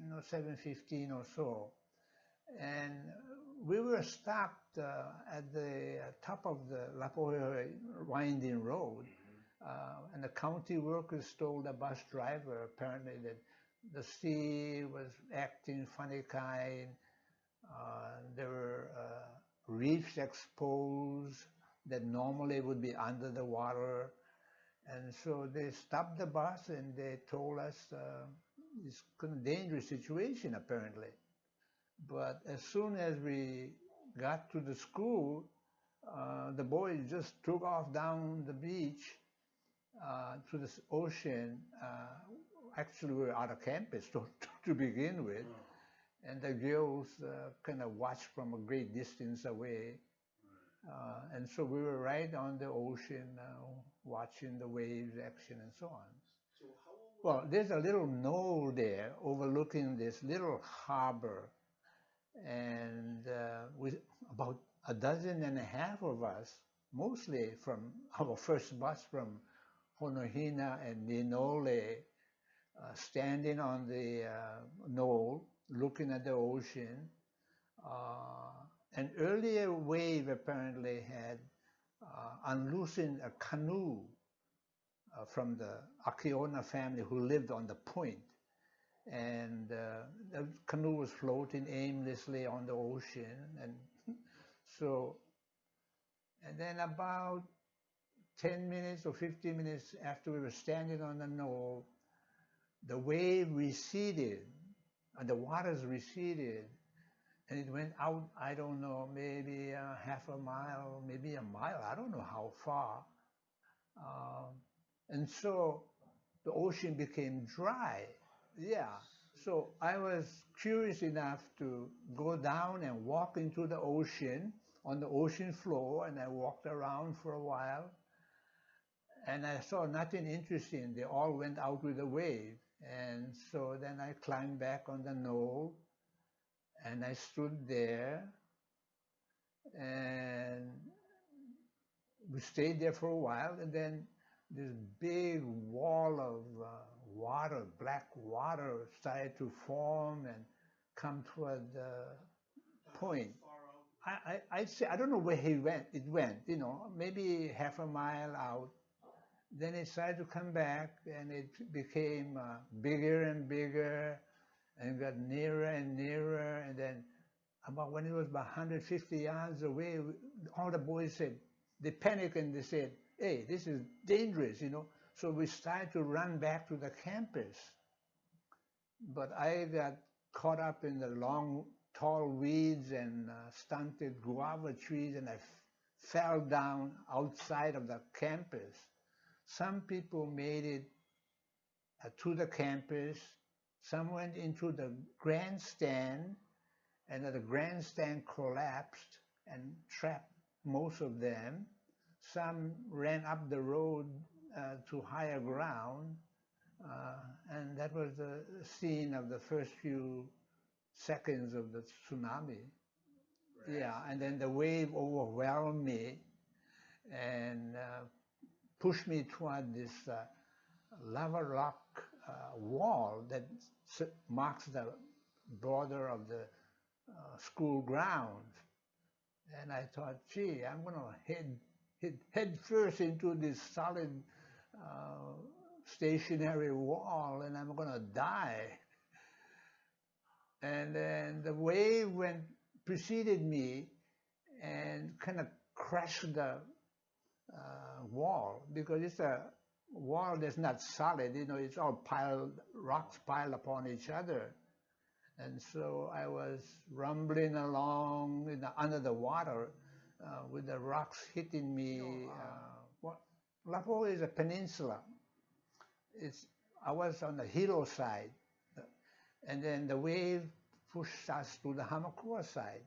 7:15 or so, and we were stopped at the top of the Laupahoehoe winding road, and the county workers told the bus driver apparently that the sea was acting funny kind. There were reefs exposed that normally would be under the water. And so they stopped the bus and they told us it's a dangerous situation apparently. But as soon as we got to the school, the boys just took off down the beach to the ocean. Actually, we were out of campus to begin with. And the girls kind of watched from a great distance away. And so we were right on the ocean watching the waves action and so on. Well, there's a little knoll there overlooking this little harbor. And with about a dozen and a half of us, mostly from our first bus from Honohina and Ninole, standing on the knoll, looking at the ocean. An earlier wave apparently had unloosened a canoe from the Akiona family who lived on the point. And the canoe was floating aimlessly on the ocean. And so, and then about 10 minutes or 15 minutes after we were standing on the knoll, the wave receded and the waters receded, and it went out, I don't know, maybe half a mile, maybe a mile, I don't know how far. And so the ocean became dry. Yeah. So I was curious enough to go down and walk into the ocean, on the ocean floor, and I walked around for a while. And I saw nothing interesting. They all went out with the wave. And so then I climbed back on the knoll and I stood there and we stayed there for a while, and then this big wall of water, black water, started to form and come toward the point. I'd say, I don't know where it went, maybe half a mile out. Then it started to come back, and it became bigger and bigger, and got nearer and nearer. And then about when it was about 150 yards away, all the boys said, they panicked and they said, "Hey, this is dangerous, So we started to run back to the campus. But I got caught up in the long, tall weeds and stunted guava trees, and I fell down outside of the campus. Some people made it to the campus. Some went into the grandstand, and the grandstand collapsed and trapped most of them. Some ran up the road to higher ground, and that was the scene of the first few seconds of the tsunami. Right. Yeah, and then the wave overwhelmed me and pushed me toward this lava rock wall that marks the border of the school grounds. And I thought, gee, I'm going to head first into this solid stationary wall, and I'm going to die. And then the wave preceded me and kind of crushed the wall, because it's a wall that's not solid, it's all rocks piled upon each other. And so I was rumbling along under the water with the rocks hitting me. Laupahoehoe is a peninsula. I was on the Hilo side, and then the wave pushed us to the Hamakua side.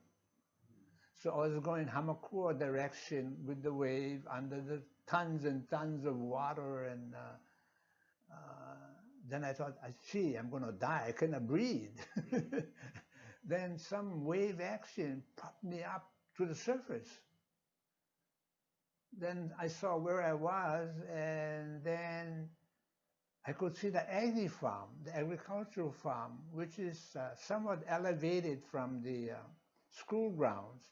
So I was going Hamakua direction with the wave under the tons and tons of water, and then I thought, gee, I'm going to die. I cannot breathe. Then some wave action popped me up to the surface. Then I saw where I was, and then I could see the agri farm, the agricultural farm, which is somewhat elevated from the school grounds.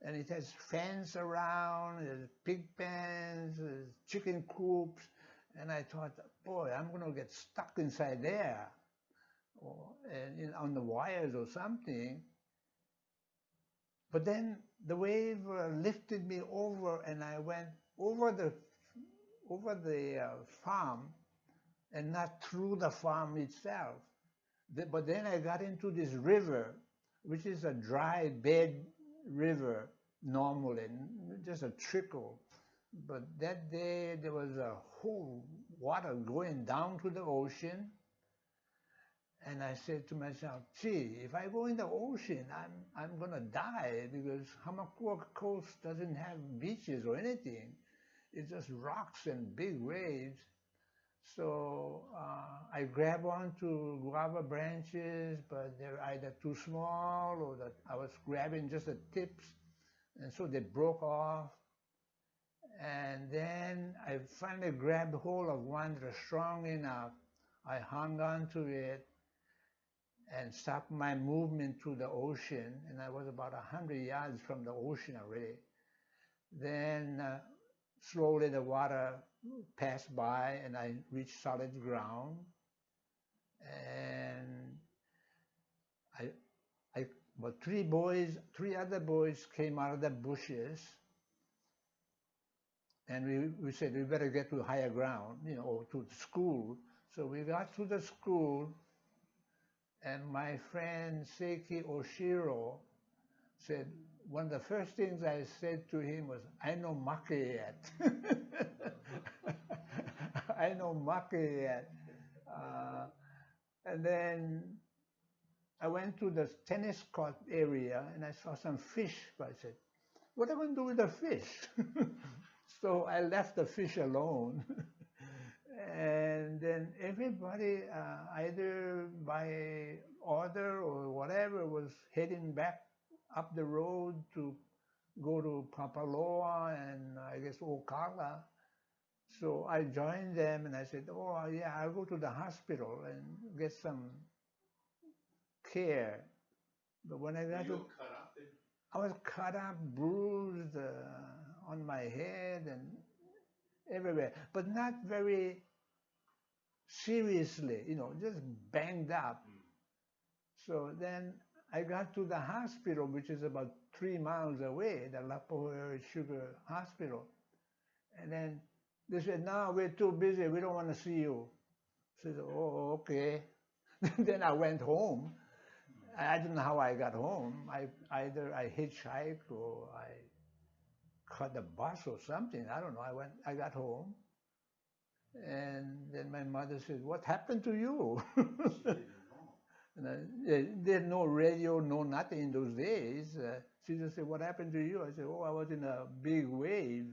And it has fence around, there's pig pens, there's chicken coops. And I thought, boy, I'm going to get stuck inside there, or on the wires or something. But then the wave lifted me over, and I went over the farm, and not through the farm itself. But then I got into this river, which is a dry bed river normally, just a trickle. But that day there was a whole water going down to the ocean. And I said to myself, gee, if I go in the ocean, I'm gonna die, because Hamakua Coast doesn't have beaches or anything. It's just rocks and big waves. So I grab onto guava branches, but they're either too small or that I was grabbing just the tips, and so they broke off. And then I finally grabbed hold of one that was strong enough. I hung on to it and stopped my movement to the ocean, and I was about 100 yards from the ocean already. Then slowly the water passed by, and I reached solid ground. And but three other boys came out of the bushes, and we said we better get to higher ground, or to the school. So we got to the school, and my friend Seiki Oshiro said, one of the first things I said to him was, I know make yet. I know make yet. And then I went to the tennis court area, and I saw some fish. I said, what am I going to do with the fish? So I left the fish alone. And then everybody, either by order or whatever, was heading back up the road to go to Papaloa and I guess Ocala. So I joined them, and I said, oh yeah, I'll go to the hospital and get some care. But when I got to, I was cut up, bruised on my head and everywhere, but not very seriously, just banged up. So then I got to the hospital, which is about 3 miles away, the Laupahoehoe Sugar Hospital. And then they said, no, we're too busy, we don't want to see you. I said, oh, okay. Then I went home. I don't know how I got home. Either I hitchhiked or I caught a bus or something. I don't know. I got home. And then my mother said, what happened to you? There's no radio, no nothing in those days. She just said, what happened to you? I said, oh, I was in a big wave.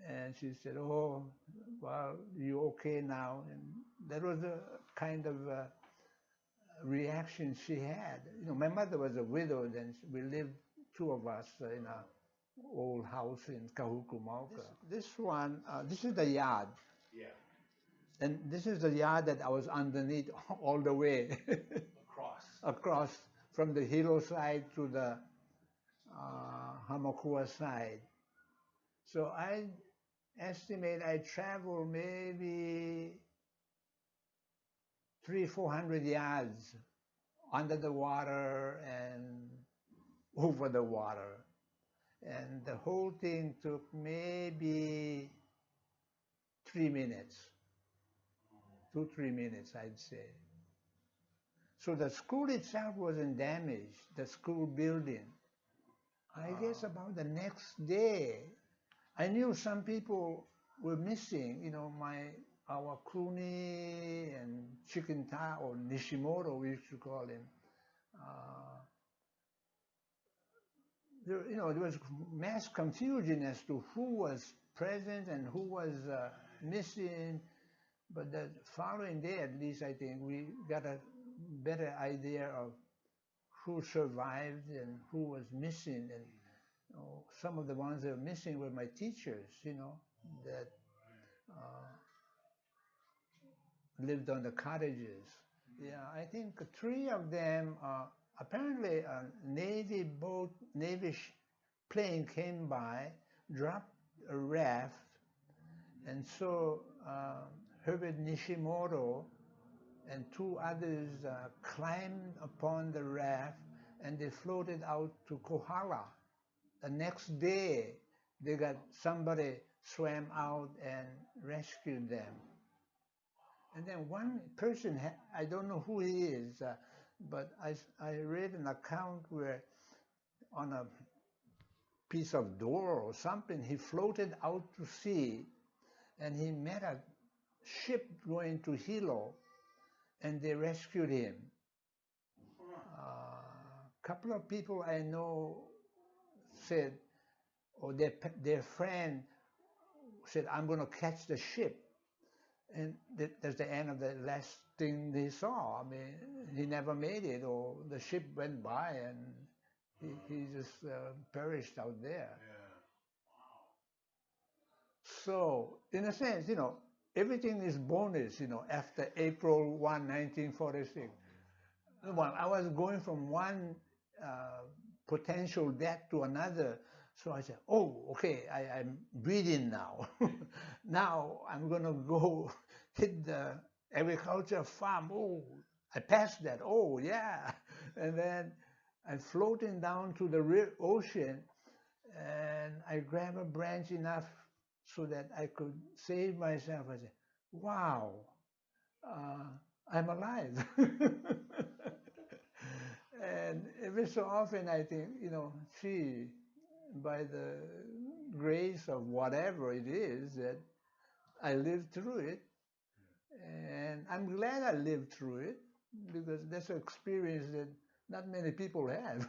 And she said, oh, well, you okay now? And that was a kind of reaction she had. My mother was a widow, then we lived, two of us, in a old house in Kahuku-Mauka. This one, this is the yard. Yeah. And this is the yard that I was underneath all the way. Across from the Hilo side to the Hamakua side. So I estimate I traveled maybe 300-400 yards under the water and over the water. And the whole thing took maybe 3 minutes. 2-3 minutes, I'd say. So the school itself wasn't damaged, the school building. I guess about the next day, I knew some people were missing, our Kuni and Chikinta, or Nishimoto, we used to call him. There was mass confusion as to who was present and who was missing. But the following day, at least, I think, we got a better idea of who survived and who was missing. And some of the ones that were missing were my teachers, that lived on the cottages. Yeah, I think three of them, apparently a Navy plane came by, dropped a raft, and so Herbert Nishimoto and two others climbed upon the raft and they floated out to Kohala. The next day, they got somebody swam out and rescued them. And then one person, I don't know who he is, but I read an account where on a piece of door or something, he floated out to sea and he met a ship going to Hilo and they rescued him. A couple of people I know said, or their friend said, I'm going to catch the ship. And that's the end of the last thing they saw. I mean, he never made it, or the ship went by and he just perished out there. Yeah. Wow. So, in a sense, everything is bonus, after April 1, 1946. Well, I was going from one potential death to another. So I said, oh, okay, I'm breathing now. Now I'm going to go hit the agriculture farm. Oh, I passed that. Oh, yeah. And then I'm floating down to the ocean and I grab a branch enough so that I could save myself. I said, wow, I'm alive. And every so often I think, gee, by the grace of whatever it is that I lived through it. And I'm glad I lived through it because that's an experience that not many people have.